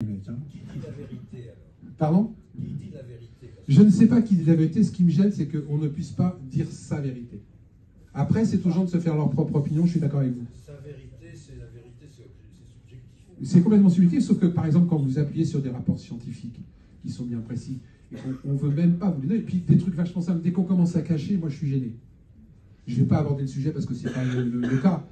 Qui dit la vérité alors? Pardon? Qui dit la vérité? Je ne sais pas qui dit la vérité. Ce qui me gêne, c'est qu'on ne puisse pas dire sa vérité. Après, c'est aux gens de se faire leur propre opinion. Je suis d'accord avec vous. Sa vérité, c'est la vérité, c'est subjectif. C'est complètement subjectif, sauf que par exemple, quand vous appuyez sur des rapports scientifiques qui sont bien précis, et qu'on ne veut même pas vous les donner, et puis des trucs vachement simples, dès qu'on commence à cacher, moi je suis gêné. Je ne vais pas aborder le sujet parce que ce n'est pas le cas.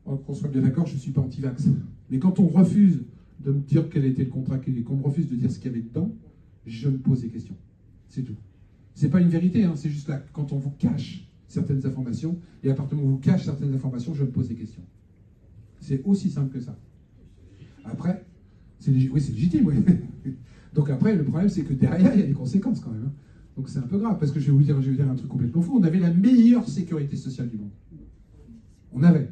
Qu'on soit bien d'accord, je ne suis pas anti-vax. Mais quand on refuse de me dire quel était le contrat, qu'on me refuse de dire ce qu'il y avait dedans, je me pose des questions. C'est tout. C'est pas une vérité, hein, c'est juste là, quand on vous cache certaines informations, et à partir du moment où on vous cache certaines informations, je me pose des questions. C'est aussi simple que ça. Après, oui, c'est légitime, oui. Donc après, le problème, c'est que derrière, il y a des conséquences quand même. Hein. Donc c'est un peu grave, parce que je vais vous dire un truc complètement fou. On avait la meilleure sécurité sociale du monde. On avait.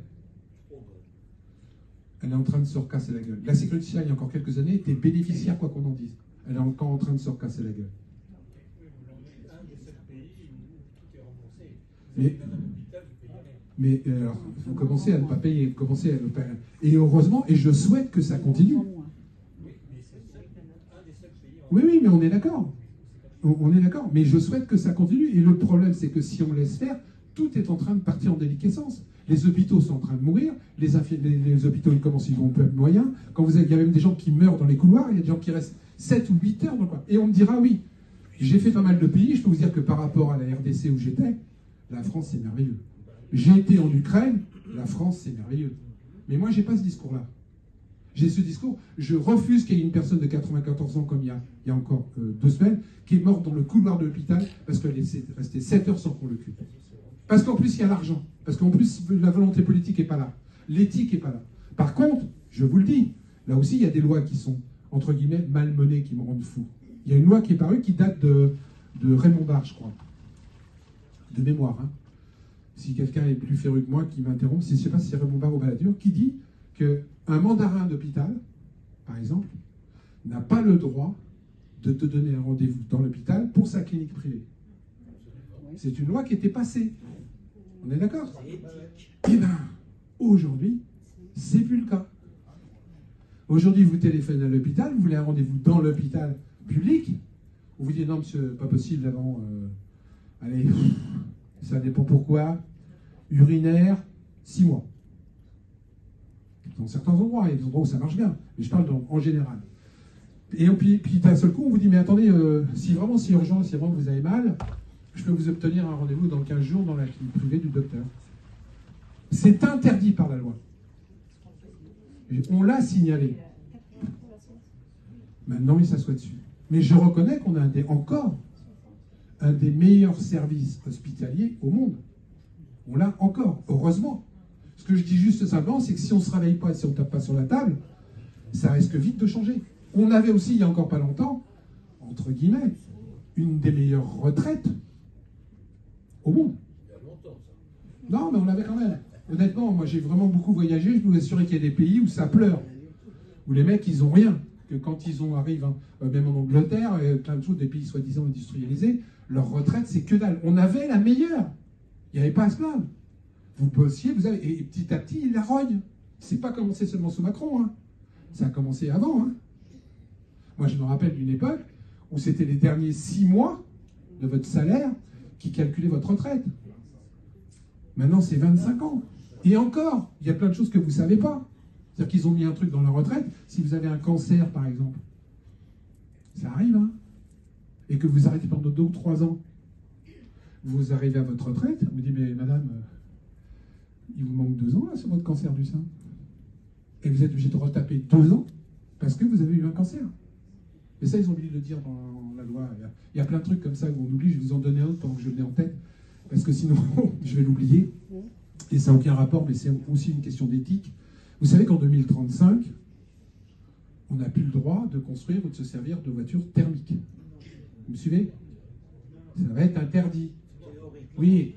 Elle est en train de se recasser la gueule. La sécurité sociale, il y a encore quelques années, était bénéficiaire, quoi qu'on en dise. Elle est encore en train de se recasser la gueule. Mais alors, vous commencez à ne pas payer, vous commencez à ne pas... Et heureusement, et je souhaite que ça continue. Oui, mais on est d'accord. On est d'accord, mais je souhaite que ça continue. Et le problème, c'est que si on laisse faire, tout est en train de partir en déliquescence. Les hôpitaux sont en train de mourir, les hôpitaux ils commencent, ils vont peu de moyens. Il y a même des gens qui meurent dans les couloirs, il y a des gens qui restent 7 ou 8 heures dans le couloir. Et on me dira, oui, j'ai fait pas mal de pays, je peux vous dire que par rapport à la RDC où j'étais, la France c'est merveilleux. J'ai été en Ukraine, la France c'est merveilleux. Mais moi j'ai pas ce discours-là. J'ai ce discours, je refuse qu'il y ait une personne de 94 ans comme il y a encore 2 semaines, qui est morte dans le couloir de l'hôpital parce qu'elle est restée 7 heures sans qu'on le cure. Parce qu'en plus, il y a l'argent. Parce qu'en plus, la volonté politique n'est pas là. L'éthique n'est pas là. Par contre, je vous le dis, là aussi, il y a des lois qui sont, entre guillemets, malmenées, qui me rendent fou. Il y a une loi qui est parue qui date de Raymond Barre, je crois. De mémoire. Hein. Si quelqu'un est plus féru que moi, qui m'interrompt, je ne sais pas si c'est Raymond Barre ou Balladur, qui dit qu'un mandarin d'hôpital, par exemple, n'a pas le droit de te donner un rendez-vous dans l'hôpital pour sa clinique privée. C'est une loi qui était passée. On est d'accord? Eh bien, aujourd'hui, c'est plus le cas. Aujourd'hui, vous téléphonez à l'hôpital, vous voulez un rendez-vous dans l'hôpital public, on vous dit non, monsieur, pas possible avant. Allez, ça dépend pourquoi. Urinaire, 6 mois. Dans certains endroits, il y a des endroits où ça marche bien, mais je parle en général. Et puis d'un seul coup, on vous dit mais attendez, si vraiment c'est urgent, si vraiment vous avez mal, je peux vous obtenir un rendez-vous dans 15 jours dans la clinique privée du docteur. C'est interdit par la loi. On l'a signalé. Maintenant, il s'assoit dessus. Mais je reconnais qu'on a encore un des meilleurs services hospitaliers au monde. On l'a encore, heureusement. Ce que je dis juste simplement, c'est que si on ne se réveille pas, si on ne tape pas sur la table, ça risque vite de changer. On avait aussi, il n'y a encore pas longtemps, entre guillemets, une des meilleures retraites au monde. Il y a longtemps, ça. Non, mais on l'avait quand même. Honnêtement, moi j'ai vraiment beaucoup voyagé, je peux vous assurer qu'il y a des pays où ça pleure. Où les mecs, ils n'ont rien. Que quand ils arrivent, même en Angleterre, plein de choses, des pays soi-disant industrialisés, leur retraite, c'est que dalle. On avait la meilleure. Il n'y avait pas à se plaindre. Vous bossiez, vous avez... Et petit à petit, ils la rognent. C'est pas commencé seulement sous Macron. Hein. Ça a commencé avant. Hein. Moi, je me rappelle d'une époque où c'était les derniers 6 mois de votre salaire qui calculaient votre retraite. Maintenant, c'est 25 ans. Et encore, il y a plein de choses que vous ne savez pas. C'est-à-dire qu'ils ont mis un truc dans leur retraite. Si vous avez un cancer, par exemple, ça arrive, hein, et que vous arrêtez pendant 2 ou 3 ans, vous arrivez à votre retraite, vous dites, mais madame, il vous manque 2 ans là, sur votre cancer du sein. Et vous êtes obligé de retaper 2 ans parce que vous avez eu un cancer. Et ça, ils ont oublié de le dire dans la loi. Il y a plein de trucs comme ça où on oublie. Je vais vous en donner un pendant que je l'ai en tête, parce que sinon, je vais l'oublier. Et ça n'a aucun rapport, mais c'est aussi une question d'éthique. Vous savez qu'en 2035, on n'a plus le droit de construire ou de se servir de voitures thermiques. Vous me suivez? Ça va être interdit. Oui.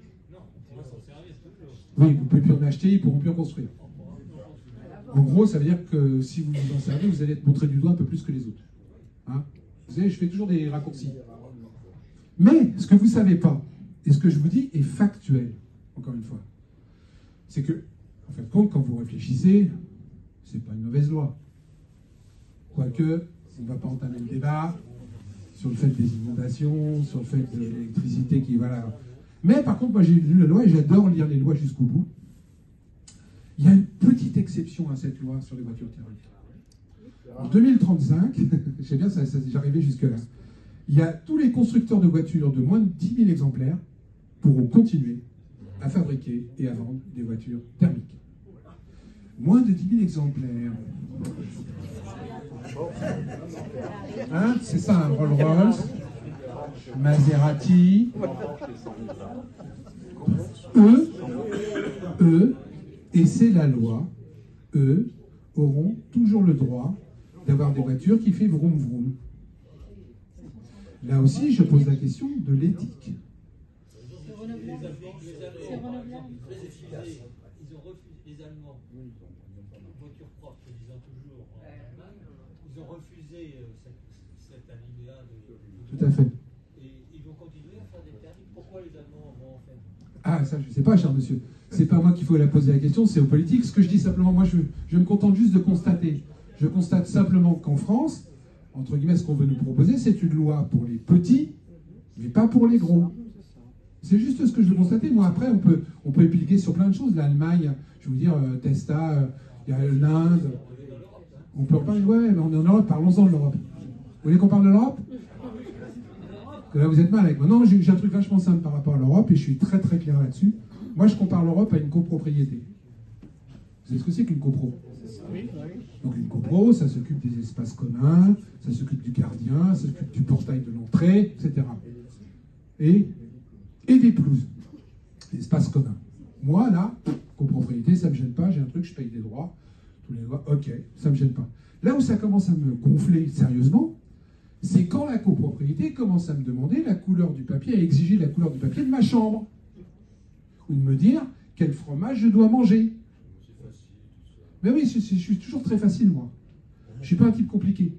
Oui, vous ne pouvez plus en acheter, ils ne pourront plus en construire. En gros, ça veut dire que si vous vous en servez, vous allez être montré du doigt un peu plus que les autres. Hein? Vous savez, je fais toujours des raccourcis. Mais ce que vous ne savez pas, et ce que je vous dis est factuel, encore une fois, c'est que, en fin de compte, quand vous réfléchissez, c'est pas une mauvaise loi. Quoique, on ne va pas entamer le débat sur le fait des inondations, sur le fait de l'électricité qui... Voilà. Mais par contre, moi j'ai lu la loi et j'adore lire les lois jusqu'au bout. Il y a une petite exception à cette loi sur les voitures thermiques. En 2035, je sais bien, j'arrivais jusque-là, il y a tous les constructeurs de voitures de moins de 10 000 exemplaires pourront continuer à fabriquer et à vendre des voitures thermiques. Moins de 10 000 exemplaires. Hein, c'est ça, un Rolls-Royce, Maserati. Eux, et c'est la loi, eux auront toujours le droit d'avoir des voitures qui font vroom vroom. Là aussi, je pose la question de l'éthique. C'est renouvelable. Très efficace. Ils ont refusé, les Allemands, voiture propre, disant toujours, ils ont refusé cet alinéa de... Tout à fait. Et ils vont continuer à faire des thermiques. Pourquoi les Allemands vont en faire? Ah, ça, je ne sais pas, cher monsieur. C'est pas moi qu'il faut la poser la question, c'est aux politiques. Ce que je dis simplement, moi, je me contente juste de constater. Je constate simplement qu'en France, entre guillemets, ce qu'on veut nous proposer, c'est une loi pour les petits, mais pas pour les gros. C'est juste ce que je veux constater. Moi, après, on peut appliquer sur plein de choses. L'Allemagne, je veux dire, Testa, il y a l'Inde. On peut en parler, ouais, mais on est en Europe, parlons-en de l'Europe. Vous voulez qu'on parle de l'Europe? Là, vous êtes mal avec moi. Non, j'ai un truc vachement simple par rapport à l'Europe, et je suis très très clair là-dessus. Moi, je compare l'Europe à une copropriété. Vous savez ce que c'est qu'une copro? Donc une copro, ça s'occupe des espaces communs, ça s'occupe du gardien, ça s'occupe du portail de l'entrée, etc. Et des pelouses, des espaces communs. Moi, là, copropriété, ça ne me gêne pas, j'ai un truc, je paye des droits, tous les droits, ok, ça ne me gêne pas. Là où ça commence à me gonfler sérieusement, c'est quand la copropriété commence à me demander la couleur du papier, à exiger la couleur du papier de ma chambre. Ou de me dire quel fromage je dois manger. Mais oui, je suis toujours très facile, moi. Je ne suis pas un type compliqué.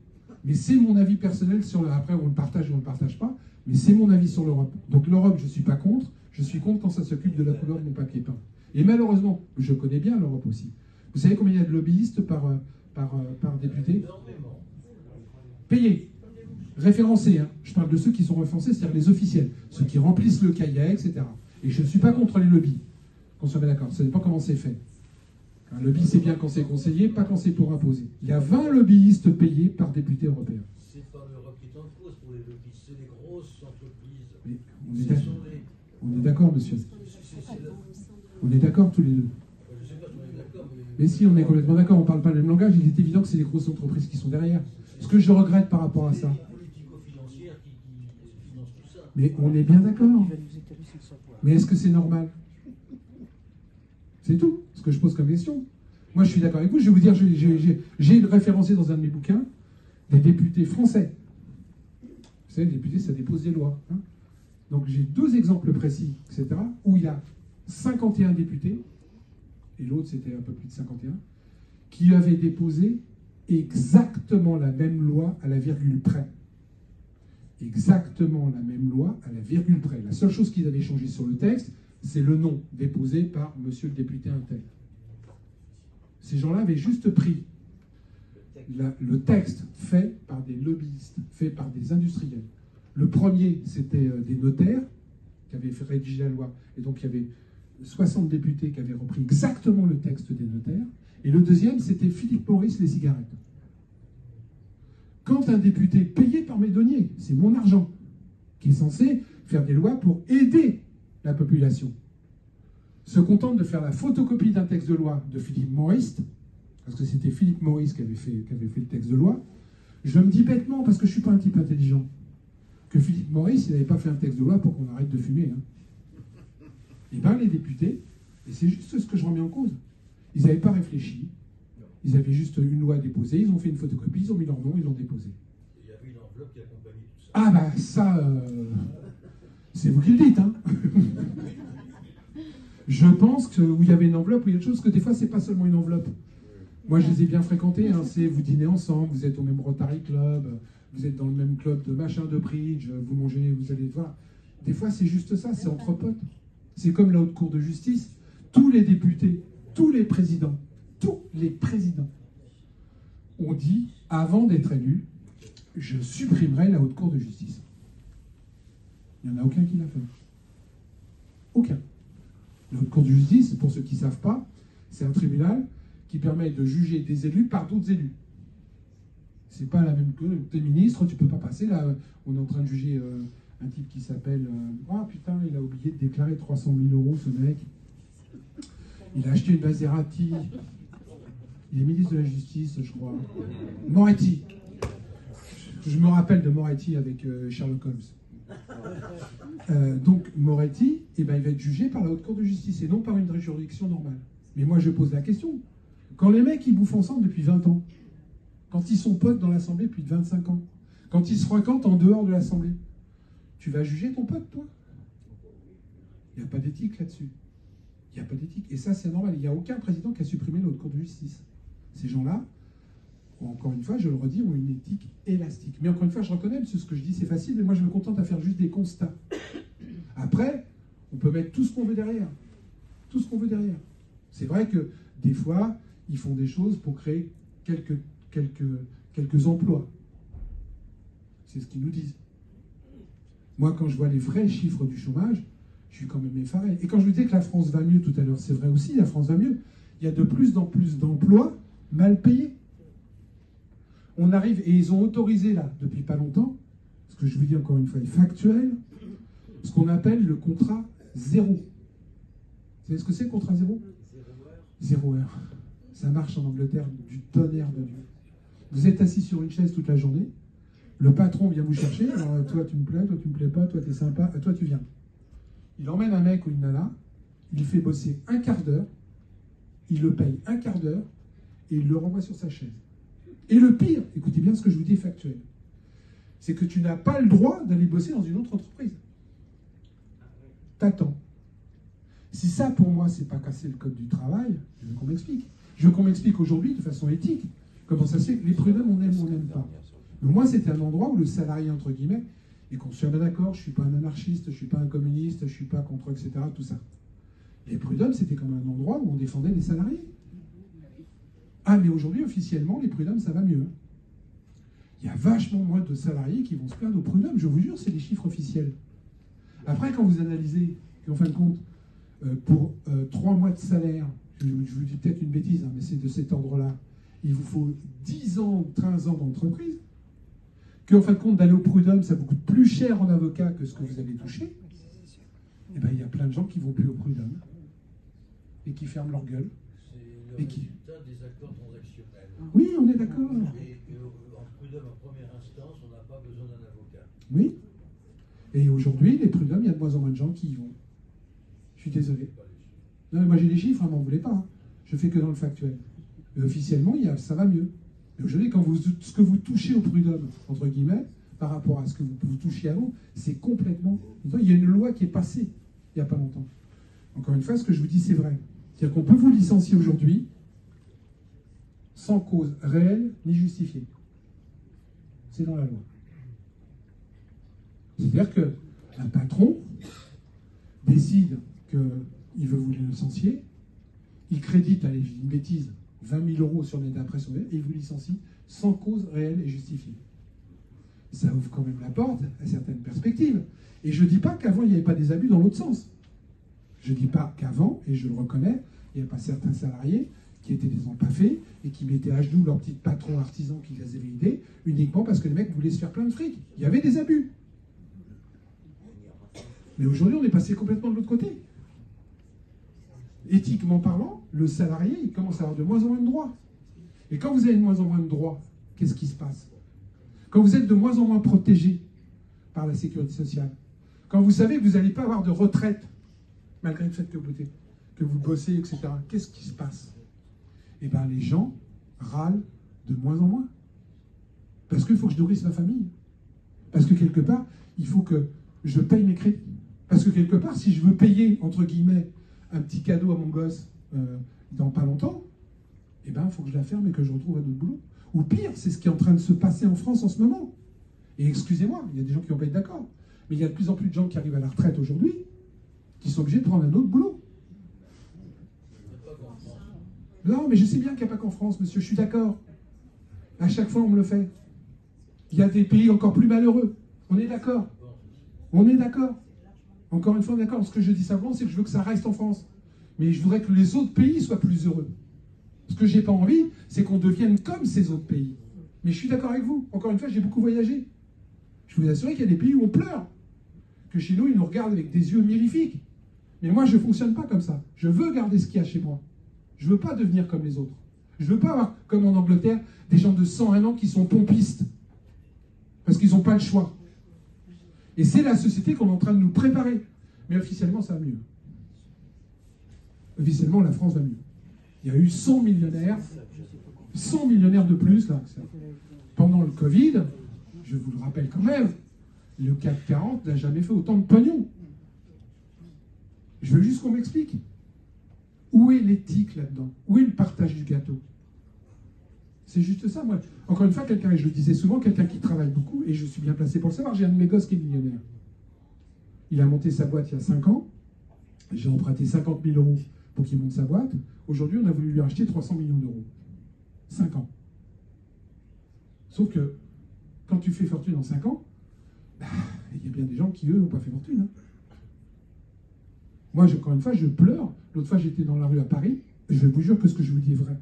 Mais c'est mon avis personnel sur après, on le partage ou on ne le partage pas, mais c'est mon avis sur l'Europe. Donc l'Europe, je ne suis pas contre. Je suis contre quand ça s'occupe de la couleur de mon papier peint. Et malheureusement, je connais bien l'Europe aussi. Vous savez combien il y a de lobbyistes par député? Payés. Référencés. Hein. Je parle de ceux qui sont référencés, c'est-à-dire les officiels. Ceux qui remplissent le cahier, etc. Et je ne suis pas contre les lobbies. Qu'on soit bien d'accord. Ça ne dépend comment c'est fait. Un lobby, c'est bien quand c'est conseillé, pas quand c'est pour imposer. Il y a 20 lobbyistes payés par député européen. C'est pas l'Europe qui est en cause pour les lobbies, c'est les grosses entreprises. Mais on est d'accord, monsieur. On est d'accord tous les deux. Je sais pas si on est d'accord, mais si, on est complètement d'accord, on ne parle pas le même langage. Il est évident que c'est les grosses entreprises qui sont derrière. Ce que je regrette par rapport à ça. politico-financières qui financent tout ça. Mais on est bien d'accord. Mais est-ce que c'est normal? C'est tout ce que je pose comme question. Moi, je suis d'accord avec vous. Je vais vous dire, j'ai référencé dans un de mes bouquins des députés français. Vous savez, les députés, ça dépose des lois. Hein. Donc, j'ai 2 exemples précis, etc., où il y a 51 députés, et l'autre, c'était un peu plus de 51, qui avaient déposé exactement la même loi à la virgule près. Exactement la même loi à la virgule près. La seule chose qu'ils avaient changé sur le texte, c'est le nom déposé par monsieur le député Intel. Ces gens-là avaient juste pris le texte fait par des lobbyistes, fait par des industriels. Le premier, c'était des notaires qui avaient fait rédiger la loi. Et donc, il y avait 60 députés qui avaient repris exactement le texte des notaires. Et le deuxième, c'était Philippe Maurice, les cigarettes. Quand un député payé par mes deniers, c'est mon argent, qui est censé faire des lois pour aider la population, se contente de faire la photocopie d'un texte de loi de Philippe Maurice, parce que c'était Philippe Maurice qui avait fait le texte de loi, je me dis bêtement, parce que je ne suis pas un type intelligent, que Philippe Maurice, il n'avait pas fait un texte de loi pour qu'on arrête de fumer. Hein. Et bien les députés, et c'est juste ce que je remets en cause, ils n'avaient pas réfléchi, ils avaient juste une loi déposée, ils ont fait une photocopie, ils ont mis leur nom, ils l'ont déposée. Il y avait une enveloppe qui accompagnait tout ça. Ah bah ça, c'est vous qui le dites, hein. Je pense que où il y avait une enveloppe, où il y a des choses, que des fois, c'est pas seulement une enveloppe. Moi, je les ai bien fréquentés, hein, c'est vous dînez ensemble, vous êtes au même Rotary Club, vous êtes dans le même club de machin de bridge, vous mangez, vous allez voir. Des fois, c'est juste ça, c'est entre potes. C'est comme la haute cour de justice. Tous les députés, tous les présidents ont dit, avant d'être élus, je supprimerai la Haute Cour de justice. Il n'y en a aucun qui l'a fait. Aucun. La Haute Cour de justice, pour ceux qui ne savent pas, c'est un tribunal qui permet de juger des élus par d'autres élus. C'est pas la même que t'es ministre, tu peux pas passer. Là, on est en train de juger un type qui s'appelle... Ah putain, il a oublié de déclarer 300 000 €, ce mec. Il a acheté une Maserati. Il est ministre de la Justice, je crois. Moretti. Je me rappelle de Moretti avec Sherlock Holmes. Donc Moretti, eh ben, il va être jugé par la Haute Cour de justice et non par une juridiction normale. Mais moi je pose la question. Quand les mecs ils bouffent ensemble depuis 20 ans, quand ils sont potes dans l'Assemblée depuis 25 ans, quand ils se fréquentent en dehors de l'Assemblée, tu vas juger ton pote, toi? Il n'y a pas d'éthique là-dessus. Il n'y a pas d'éthique. Et ça, c'est normal. Il n'y a aucun président qui a supprimé la Haute Cour de justice. Ces gens-là, encore une fois, je le redis, ont une éthique élastique. Mais encore une fois, je reconnais, parce que ce que je dis, c'est facile, mais moi, je me contente à faire juste des constats. Après, on peut mettre tout ce qu'on veut derrière. Tout ce qu'on veut derrière. C'est vrai que, des fois, ils font des choses pour créer quelques emplois. C'est ce qu'ils nous disent. Moi, quand je vois les vrais chiffres du chômage, je suis quand même effaré. Et quand je vous disais que la France va mieux tout à l'heure, c'est vrai aussi, la France va mieux. Il y a de plus en plus d'emplois mal payés. On arrive, et ils ont autorisé là, depuis pas longtemps, ce que je vous dis encore une fois est factuel, ce qu'on appelle le contrat zéro. Vous savez ce que c'est le contrat zéro? 0 heure. Ça marche en Angleterre du tonnerre de Dieu. Vous êtes assis sur une chaise toute la journée, le patron vient vous chercher, alors toi tu me plais, toi tu me plais pas, toi t'es sympa, toi tu viens. Il emmène un mec ou une nana, il le fait bosser un quart d'heure, il le paye un quart d'heure, et il le renvoie sur sa chaise. Et le pire, écoutez bien ce que je vous dis factuel, c'est que tu n'as pas le droit d'aller bosser dans une autre entreprise. T'attends. Si ça, pour moi, c'est pas casser le code du travail, je veux qu'on m'explique. Je veux qu'on m'explique aujourd'hui, de façon éthique, comment ça se fait que les prud'hommes, on aime ou on n'aime pas. Mais moi, c'était un endroit où le salarié, entre guillemets, et qu'on soit bien d'accord, je ne suis pas un anarchiste, je ne suis pas un communiste, je ne suis pas contre, etc., tout ça. Les prud'hommes, c'était comme un endroit où on défendait les salariés. Ah, mais aujourd'hui, officiellement, les prud'hommes, ça va mieux. Il y a vachement moins de salariés qui vont se plaindre aux prud'hommes, je vous jure, c'est les chiffres officiels. Après, quand vous analysez qu'en fin de compte, pour 3 mois de salaire, je vous dis peut-être une bêtise, hein, mais c'est de cet ordre-là, il vous faut 10 ans, 15 ans d'entreprise, qu'en fin de compte, d'aller au prud'homme, ça vous coûte plus cher en avocat que ce que vous allez toucher, et bien il y a plein de gens qui vont plus au prud'homme et qui ferment leur gueule. C'est le résultat des accords transactionnels. Oui, on est d'accord. Et en prud'homme en première instance, on n'a pas besoin d'un avocat. Oui. Et aujourd'hui, les prud'hommes, il y a de moins en moins de gens qui y vont. Je suis désolé. Non, mais moi j'ai les chiffres, hein, m'en voulez pas. Hein. Je fais que dans le factuel. Mais officiellement, ça va mieux. Mais aujourd'hui, ce que vous touchez au prud'homme, entre guillemets, par rapport à ce que vous touchiez avant, c'est complètement... Il y a une loi qui est passée il n'y a pas longtemps. Encore une fois, ce que je vous dis, c'est vrai. C'est-à-dire qu'on peut vous licencier aujourd'hui sans cause réelle ni justifiée. C'est dans la loi. C'est-à-dire qu'un patron décide qu'il veut vous licencier, il crédite, allez, je dis une bêtise, 20 000 € sur l'année d'impression et il vous licencie sans cause réelle et justifiée. Ça ouvre quand même la porte à certaines perspectives. Et je ne dis pas qu'avant, il n'y avait pas des abus dans l'autre sens. Je ne dis pas qu'avant, et je le reconnais, il n'y avait pas certains salariés qui étaient des empaffés et qui mettaient à genoux leur petit patron artisan qui les avait aidés uniquement parce que les mecs voulaient se faire plein de fric. Il y avait des abus. Mais aujourd'hui, on est passé complètement de l'autre côté. Éthiquement parlant, le salarié, il commence à avoir de moins en moins de droits. Et quand vous avez de moins en moins de droits, qu'est-ce qui se passe? Quand vous êtes de moins en moins protégé par la sécurité sociale, quand vous savez que vous n'allez pas avoir de retraite, malgré le fait que vous bossez, etc., qu'est-ce qui se passe? Eh bien, les gens râlent de moins en moins. Parce qu'il faut que je nourrisse ma famille. Parce que quelque part, il faut que je paye mes crédits. Parce que quelque part, si je veux payer, entre guillemets, un petit cadeau à mon gosse dans pas longtemps, eh ben, il faut que je la ferme et que je retrouve un autre boulot. Ou pire, c'est ce qui est en train de se passer en France en ce moment. Et excusez-moi, il y a des gens qui vont pas être d'accord. Mais il y a de plus en plus de gens qui arrivent à la retraite aujourd'hui qui sont obligés de prendre un autre boulot. Non, mais je sais bien qu'il n'y a pas qu'en France, monsieur, je suis d'accord. À chaque fois, on me le fait. Il y a des pays encore plus malheureux. On est d'accord. On est d'accord. Encore une fois, on est d'accord. Ce que je dis simplement, c'est que je veux que ça reste en France. Mais je voudrais que les autres pays soient plus heureux. Ce que j'ai pas envie, c'est qu'on devienne comme ces autres pays. Mais je suis d'accord avec vous. Encore une fois, j'ai beaucoup voyagé. Je vous assure qu'il y a des pays où on pleure. Que chez nous, ils nous regardent avec des yeux mirifiques. Mais moi, je ne fonctionne pas comme ça. Je veux garder ce qu'il y a chez moi. Je ne veux pas devenir comme les autres. Je ne veux pas avoir, comme en Angleterre, des gens de 101 ans qui sont pompistes. Parce qu'ils n'ont pas le choix. Et c'est la société qu'on est en train de nous préparer. Mais officiellement, ça va mieux. Officiellement, la France va mieux. Il y a eu 100 millionnaires de plus, là. Pendant le Covid, je vous le rappelle quand même, le CAC 40 n'a jamais fait autant de pognon. Je veux juste qu'on m'explique. Où est l'éthique là-dedans? Où est le partage du gâteau? C'est juste ça, moi. Encore une fois, quelqu'un, et je le disais souvent, quelqu'un qui travaille beaucoup, et je suis bien placé pour le savoir, j'ai un de mes gosses qui est millionnaire. Il a monté sa boîte il y a 5 ans. J'ai emprunté 50 000 euros pour qu'il monte sa boîte. Aujourd'hui, on a voulu lui acheter 300 millions d'euros. 5 ans. Sauf que, quand tu fais fortune en 5 ans, il y a bien des gens qui, eux, n'ont pas fait fortune. Hein. Moi, encore une fois, je pleure. L'autre fois, j'étais dans la rue à Paris. Et je vous jure que ce que je vous dis est vrai.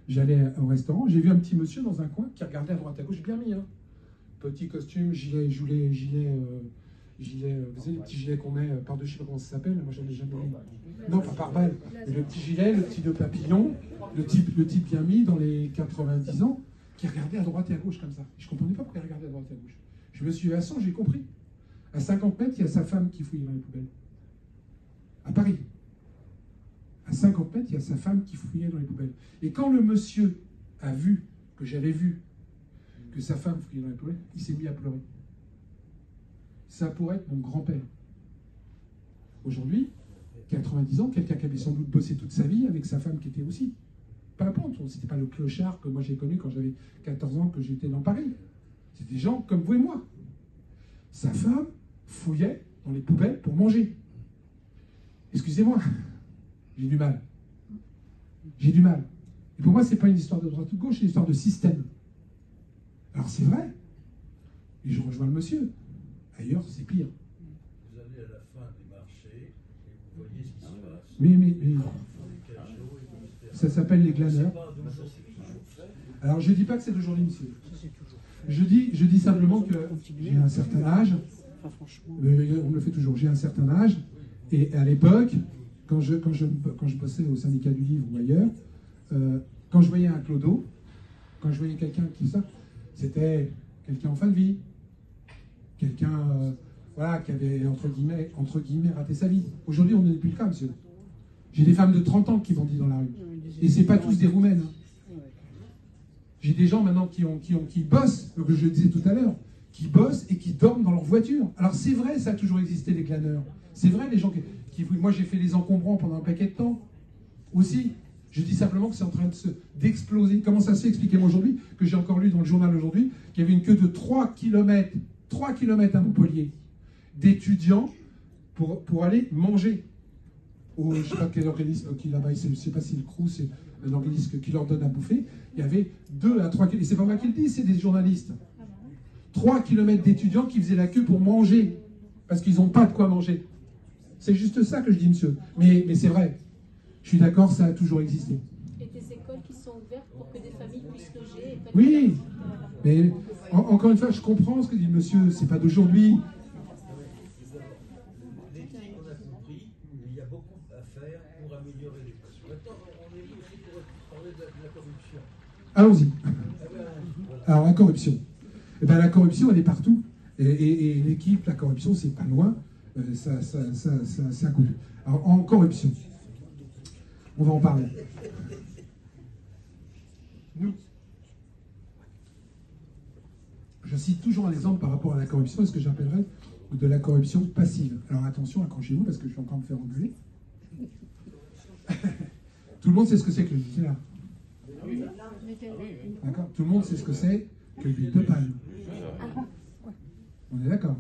J'allais au restaurant, j'ai vu un petit monsieur dans un coin qui regardait à droite à gauche, bien mis. Hein. Petit costume, gilet, vous savez, les petits gilets qu'on met par-dessus, je sais pas comment ça s'appelle, moi j'en ai jamais mis. Non, pas par balle. Mais le petit gilet, le petit de papillon, le type bien mis dans les 90 ans, qui regardait à droite et à gauche comme ça. Je ne comprenais pas pourquoi il regardait à droite et à gauche. Je me suis dit, à 100, j'ai compris. À 50 mètres, il y a sa femme qui fouille dans les poubelles. À Paris. À 50 mètres, il y a sa femme qui fouillait dans les poubelles. Et quand le monsieur a vu, que j'avais vu, que sa femme fouillait dans les poubelles, il s'est mis à pleurer. Ça pourrait être mon grand-père. Aujourd'hui, 90 ans, quelqu'un qui avait sans doute bossé toute sa vie avec sa femme qui était aussi. Pas un ponte, c'était pas le clochard que moi j'ai connu quand j'avais 14 ans, que j'étais dans Paris. C'était des gens comme vous et moi. Sa femme fouillait dans les poubelles pour manger. Excusez-moi, j'ai du mal. J'ai du mal. Et pour moi, c'est pas une histoire de droite ou de gauche, c'est une histoire de système. Alors c'est vrai. Et je rejoins le monsieur. Ailleurs, c'est pire. Vous allez à la fin des marchés et vous voyez ce qui se passe. Mais ça s'appelle les glaneurs. Alors je dis pas que c'est d'aujourd'hui, monsieur. Je dis simplement que j'ai un certain âge. On me le fait toujours. J'ai un certain âge. Et à l'époque, quand je bossais au syndicat du livre ou ailleurs, quand je voyais un clodo, quand je voyais quelqu'un qui ça, c'était quelqu'un en fin de vie, quelqu'un voilà, qui avait entre guillemets raté sa vie. Aujourd'hui, on n'est plus le cas, monsieur. J'ai des femmes de 30 ans qui vendent dans la rue. Et c'est pas tous des Roumaines. Hein. J'ai des gens maintenant qui bossent, que je disais tout à l'heure, qui bossent et qui dorment dans leur voiture. Alors c'est vrai, ça a toujours existé, les glaneurs. C'est vrai, les gens qui... Moi, j'ai fait les encombrants pendant un paquet de temps. Aussi. Je dis simplement que c'est en train d'exploser. Comment ça se fait? Expliquez-moi aujourd'hui, que j'ai encore lu dans le journal aujourd'hui, qu'il y avait une queue de 3 km à Montpellier, d'étudiants pour aller manger. Je ne sais pas quel organisme qui là-bas, je ne sais pas si le CROU, c'est un organisme qui leur donne à bouffer. Il y avait 2 à 3 km. Et c'est pas moi qui le dis, c'est des journalistes. 3 km d'étudiants qui faisaient la queue pour manger, parce qu'ils n'ont pas de quoi manger. C'est juste ça que je dis, monsieur. Mais c'est vrai. Je suis d'accord, ça a toujours existé. Et des écoles qui sont ouvertes pour que des familles puissent loger. Et oui, mais encore une fois, je comprends ce que dit le monsieur. C'est pas d'aujourd'hui. L'éthique, on a compris, mais il y a beaucoup à faire pour améliorer les choses. Maintenant, on est aussi pour parler de la corruption. Allons-y. Alors, la corruption. Eh bien, la corruption, elle est partout. Et l'équipe, la corruption, c'est pas loin. C'est un coup de... Alors, en corruption, on va en parler. Nous, je cite toujours un exemple par rapport à la corruption, ce que j'appellerais de la corruption passive. Alors attention, accrochez-vous, parce que je vais encore me faire engueuler. Tout le monde sait ce que c'est que le Nutella. D'accord ? Tout le monde sait ce que c'est que l'huile de palme. On est d'accord ?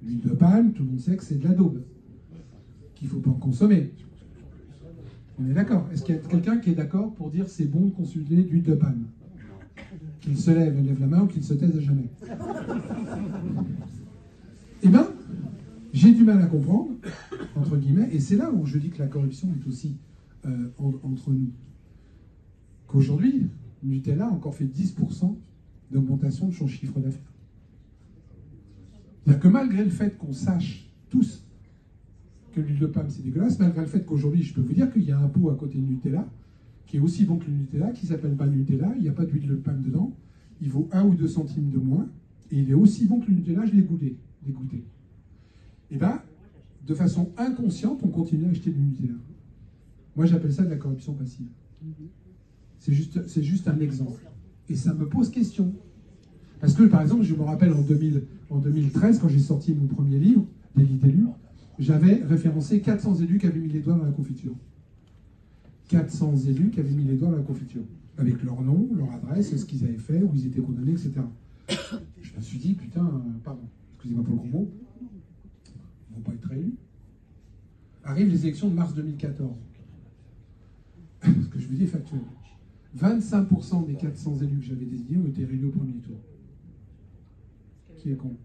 L'huile de palme, tout le monde sait que c'est de la daube, qu'il ne faut pas en consommer. On est d'accord. Est-ce qu'il y a quelqu'un qui est d'accord pour dire c'est bon de consommer de l'huile de palme? Qu'il se lève la main ou qu'il se taise à jamais. Eh bien, j'ai du mal à comprendre, entre guillemets, et c'est là où je dis que la corruption est aussi entre nous. Qu'aujourd'hui, Nutella a encore fait 10% d'augmentation de son chiffre d'affaires. C'est-à-dire que malgré le fait qu'on sache tous que l'huile de palme c'est dégueulasse, malgré le fait qu'aujourd'hui, je peux vous dire qu'il y a un pot à côté de Nutella qui est aussi bon que le Nutella, qui s'appelle pas Nutella, il n'y a pas d'huile de palme dedans, il vaut 1 ou 2 centimes de moins, et il est aussi bon que le Nutella, je l'ai goûté. Et bien, de façon inconsciente, on continue à acheter du Nutella. Moi, j'appelle ça de la corruption passive. C'est juste un exemple. Et ça me pose question. Parce que, par exemple, je me rappelle en 2013, quand j'ai sorti mon premier livre, Délit d'élu, j'avais référencé 400 élus qui avaient mis les doigts dans la confiture. 400 élus qui avaient mis les doigts dans la confiture. Avec leur nom, leur adresse, ce qu'ils avaient fait, où ils étaient condamnés, etc. Je me suis dit, putain, pardon, excusez-moi pour le gros mot, ils ne vont pas être réélus. Arrivent les élections de mars 2014. Ce que je vous dis est factuel. 25% des 400 élus que j'avais désignés ont été réélus au premier tour. Qui est con?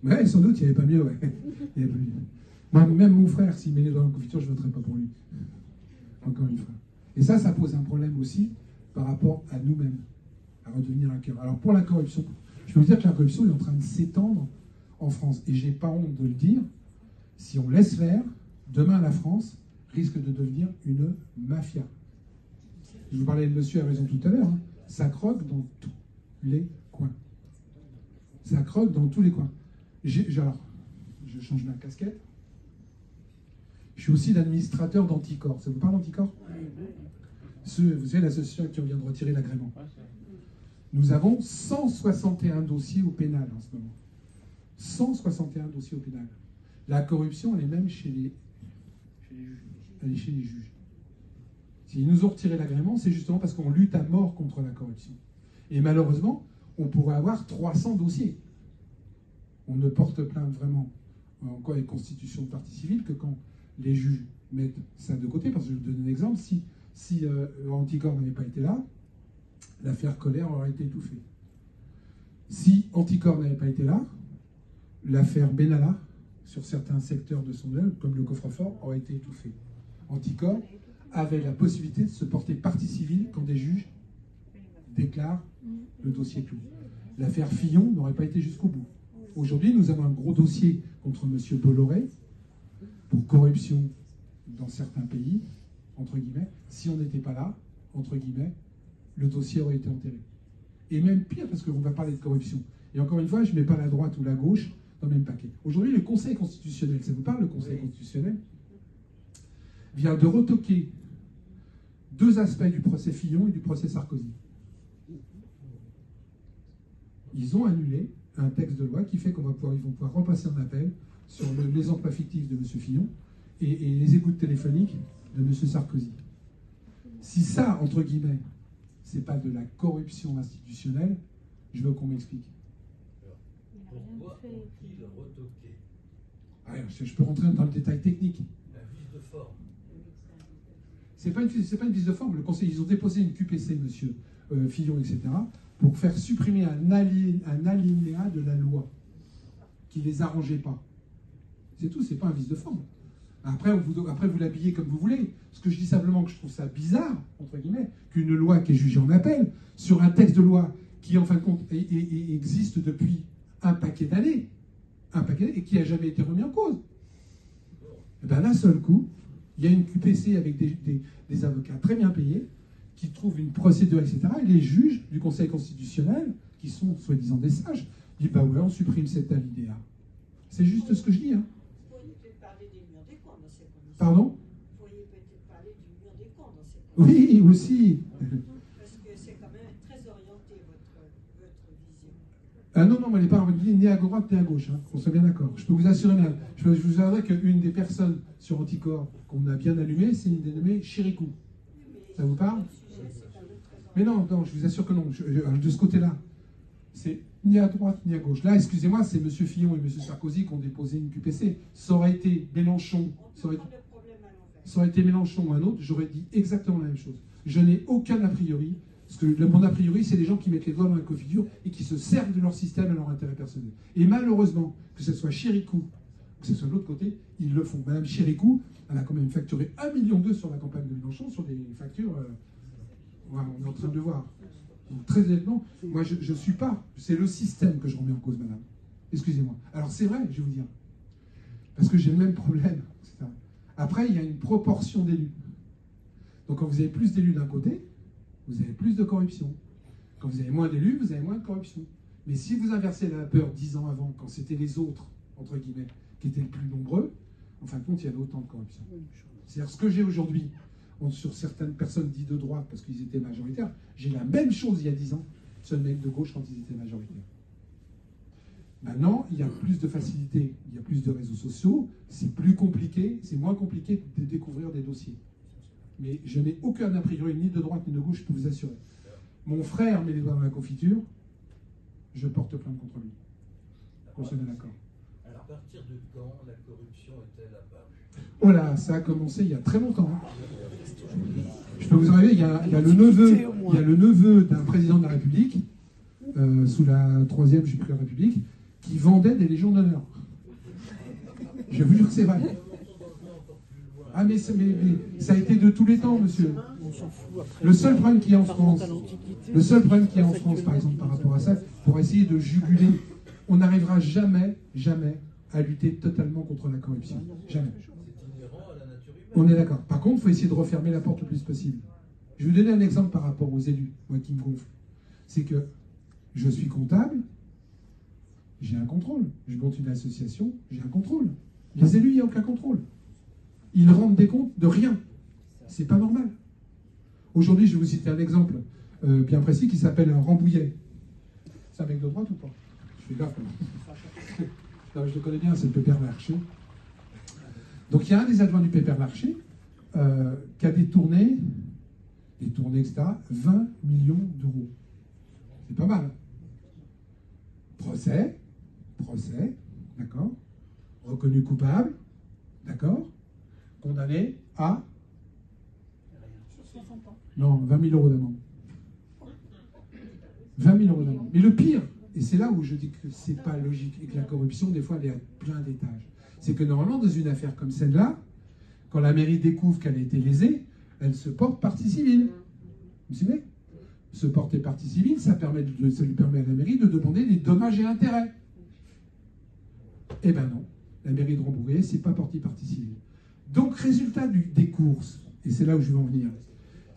Ouais, sans doute, il n'y avait pas mieux, ouais. Il y avait pas mieux. Moi, même mon frère, s'il met les doigts dans la confiture, je ne voterai pas pour lui. Encore une fois. Et ça pose un problème aussi par rapport à nous-mêmes, à redevenir un cœur. Alors pour la corruption, je peux vous dire que la corruption est en train de s'étendre en France. Et j'ai pas honte de le dire, si on laisse faire, demain la France risque de devenir une mafia. Je vous parlais de monsieur à raison tout à l'heure, hein. Ça croque dans tous les coins. Ça croque dans tous les coins. Alors, je change ma casquette. Je suis aussi l'administrateur d'Anticor. Ça vous parle d'Anticor? Vous savez, l'association qui vient de retirer l'agrément. Nous avons 161 dossiers au pénal en ce moment. 161 dossiers au pénal. La corruption, elle est même chez les juges. Elle est chez les juges. S'ils nous ont retiré l'agrément, c'est justement parce qu'on lutte à mort contre la corruption. Et malheureusement, on pourrait avoir 300 dossiers. On ne porte plainte vraiment en quoi est constitution de partie civile que quand les juges mettent ça de côté. Parce que je vais vous donner un exemple. Si Anticor n'avait pas été là, l'affaire Colère aurait été étouffée. Si Anticor n'avait pas été là, l'affaire Benalla, sur certains secteurs de son œuvre, comme le coffre-fort, aurait été étouffée. Anticor avait la possibilité de se porter partie civile quand des juges déclarent le dossier clos. L'affaire Fillon n'aurait pas été jusqu'au bout. Aujourd'hui, nous avons un gros dossier contre M. Bolloré pour corruption dans certains pays, entre guillemets. Si on n'était pas là, entre guillemets, le dossier aurait été enterré. Et même pire, parce qu'on va parler de corruption. Et encore une fois, je ne mets pas la droite ou la gauche dans le même paquet. Aujourd'hui, le Conseil constitutionnel, ça vous parle, le Conseil constitutionnel, vient de retoquer 2 aspects du procès Fillon et du procès Sarkozy. Ils ont annulé un texte de loi qui fait ils vont pouvoir repasser en appel sur les emplois fictifs de M. Fillon et les écoutes téléphoniques de M. Sarkozy. Si ça, entre guillemets, c'est pas de la corruption institutionnelle, je veux qu'on m'explique. Pourquoi ont-ils retoqué? Je peux rentrer dans le détail technique. La vice de forme. C'est pas une vice de forme. Le Conseil, ils ont déposé une QPC, monsieur Fillon, etc., pour faire supprimer un alinéa de la loi qui ne les arrangeait pas. C'est tout, c'est pas un vice de forme. Après, vous l'habillez comme vous voulez. Ce que je dis simplement que je trouve ça bizarre, entre guillemets, qu'une loi qui est jugée en appel, sur un texte de loi qui, en fin de compte, existe depuis un paquet d'années, et qui n'a jamais été remis en cause. Et bien d'un seul coup, il y a une QPC avec des avocats très bien payés, qui trouvent une procédure, etc. Et les juges du Conseil constitutionnel, qui sont soi-disant des sages, disent bah ouais, on supprime cet alinéa. C'est juste ce que je dis. Hein. Vous pourriez peut-être parler des murs des camps dans ces conditions. Pardon? Vous pourriez peut-être parler du mur des camps dans ces conditions. Oui, aussi. Parce que c'est quand même très orienté, votre vision. Ah non, elle n'est pas ni à droite ni à gauche. Hein. On soit bien d'accord. Je peux vous assurer, je vous assurerai qu'une des personnes sur Anticor qu'on a bien allumée, c'est une dénommée Chirikou. Ça vous parle? Mais non, je vous assure que non. De ce côté-là, c'est ni à droite ni à gauche. Là, excusez-moi, c'est M. Fillon et M. Sarkozy qui ont déposé une QPC. Ça aurait été Mélenchon, ça aurait été Mélenchon ou un autre, j'aurais dit exactement la même chose. Je n'ai aucun a priori. Parce que mon a priori, c'est des gens qui mettent les doigts dans la confiture et qui se servent de leur système à leur intérêt personnel. Et malheureusement, que ce soit Chéricourt, que ce soit de l'autre côté, ils le font. Madame Chéricourt, elle a quand même facturé 1,2 million sur la campagne de Mélenchon, sur des factures, voilà, on est en train de le voir. Donc, très honnêtement, moi je ne suis pas, c'est le système que je remets en cause, madame. Excusez-moi. Alors c'est vrai, je vais vous dire, parce que j'ai le même problème, etc. Après, il y a une proportion d'élus. Donc quand vous avez plus d'élus d'un côté, vous avez plus de corruption. Quand vous avez moins d'élus, vous avez moins de corruption. Mais si vous inversez la peur 10 ans avant, quand c'était les autres, entre guillemets, qui étaient les plus nombreux, en fin de compte, il y avait autant de corruption. C'est-à-dire ce que j'ai aujourd'hui, sur certaines personnes dites de droite, parce qu'ils étaient majoritaires, j'ai la même chose il y a 10 ans, sur les mecs de gauche quand ils étaient majoritaires. Maintenant, il y a plus de facilité, il y a plus de réseaux sociaux, c'est plus compliqué, c'est moins compliqué de découvrir des dossiers. Mais je n'ai aucun a priori, ni de droite ni de gauche, je peux vous assurer. Mon frère met les doigts dans la confiture, je porte plainte contre lui. Qu'on se met d'accord. Alors, à partir de quand la corruption est-elle apparue? Oh là, ça a commencé il y a très longtemps. Je peux vous en arriver, il y a le neveu d'un président de la République, sous la 3e, je sais plus, la République, qui vendait des légions d'honneur. Je vous jure que c'est vrai. Ah mais ça a été de tous les temps, monsieur. Le seul problème qu'il y a en France, par exemple, par rapport à ça, pour essayer de juguler, on n'arrivera jamais, jamais à lutter totalement contre la corruption. Jamais. On est d'accord. Par contre, il faut essayer de refermer la porte le plus possible. Je vais vous donner un exemple par rapport aux élus, moi qui me gonfle. C'est que je suis comptable, j'ai un contrôle. Je monte une association, j'ai un contrôle. Les élus, il n'y a aucun contrôle. Ils rendent des comptes de rien. C'est pas normal. Aujourd'hui, je vais vous citer un exemple bien précis qui s'appelle un Rambouillet. C'est un mec de droite ou pas? Je fais gaffe. Non, je le connais bien, c'est le Pépère Larcher. Donc il y a un des adjoints du Pépère Larcher qui a détourné, etc., 20 millions d'euros. C'est pas mal. Procès, d'accord. Reconnu coupable, d'accord. Condamné à 60 ans. Non, 20 000 euros d'amende. 20 000 euros d'amende. Mais le pire, et c'est là où je dis que c'est pas logique et que la corruption, des fois, elle est à plein d'étages. C'est que normalement, dans une affaire comme celle-là, quand la mairie découvre qu'elle a été lésée, elle se porte partie civile. Vous savez? Se porter partie civile, ça lui permet à la mairie de demander des dommages et intérêts. Eh ben non, la mairie de Rambouillet, c'est pas partie civile. Donc, résultat des courses, et c'est là où je veux en venir,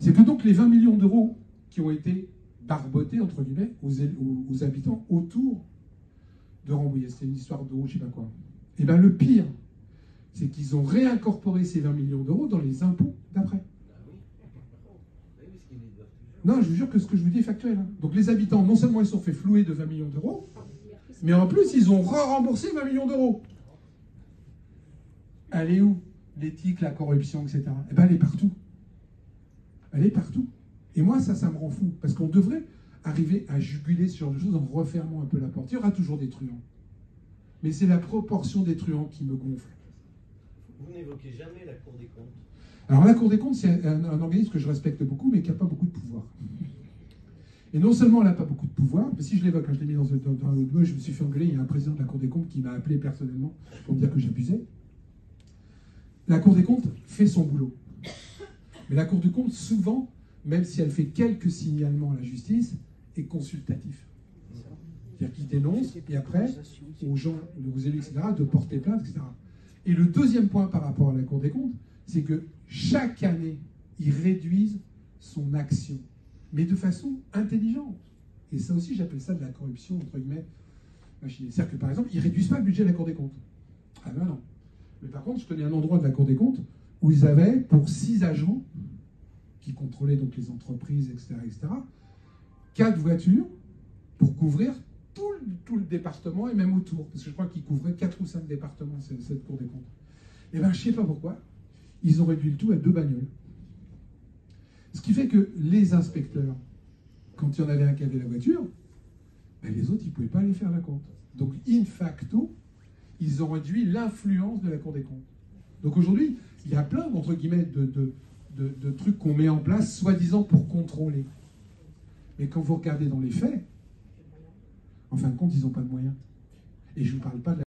c'est que donc les 20 millions d'euros qui ont été barbotés, entre guillemets, aux habitants autour de Rambouillet, c'était une histoire d'eau, je sais pas quoi. Et bien le pire, c'est qu'ils ont réincorporé ces 20 millions d'euros dans les impôts d'après. Non, je vous jure que ce que je vous dis est factuel. Hein. Donc les habitants, non seulement ils se sont fait flouer de 20 millions d'euros, mais en plus ils ont remboursé 20 millions d'euros. Elle est où l'éthique, la corruption, etc. Eh bien elle est partout. Elle est partout. Et moi, ça me rend fou. Parce qu'on devrait arriver à juguler ce genre de choses en refermant un peu la porte. Il y aura toujours des truands. Mais c'est la proportion des truands qui me gonfle. Vous n'évoquez jamais la Cour des comptes. Alors la Cour des comptes, c'est un organisme que je respecte beaucoup, mais qui n'a pas beaucoup de pouvoir. Et non seulement elle n'a pas beaucoup de pouvoir, mais si je l'évoque, je l'ai mis dans le je me suis fait engueuler, il y a un président de la Cour des comptes qui m'a appelé personnellement pour me dire que j'abusais. La Cour des comptes fait son boulot. Mais la Cour des comptes, souvent, même si elle fait quelques signalements à la justice, est consultatif. C'est-à-dire qu'il dénonce, et après, aux gens, aux élus, etc., de porter plainte, etc. Et le deuxième point par rapport à la Cour des comptes, c'est que chaque année, ils réduisent son action, mais de façon intelligente. Et ça aussi, j'appelle ça de la corruption, entre guillemets, machinée. C'est-à-dire que, par exemple, ils ne réduisent pas le budget de la Cour des comptes. Ah ben non. Mais par contre, je connais un endroit de la Cour des comptes où ils avaient, pour 6 agents, qui contrôlaient donc les entreprises, etc., 4 voitures pour couvrir tout le département et même autour. Parce que je crois qu'ils couvraient 4 ou 5 départements, cette Cour des comptes. Et bien, je ne sais pas pourquoi, ils ont réduit le tout à 2 bagnoles. Ce qui fait que les inspecteurs, quand il y en avait un qui avait la voiture, ben les autres, ils ne pouvaient pas aller faire la compte. Donc, in facto, ils ont réduit l'influence de la Cour des comptes. Donc aujourd'hui, il y a plein, entre guillemets, de de trucs qu'on met en place, soi-disant pour contrôler. Mais quand vous regardez dans les faits, en fin de compte, ils n'ont pas de moyens. Et je ne vous parle pas de la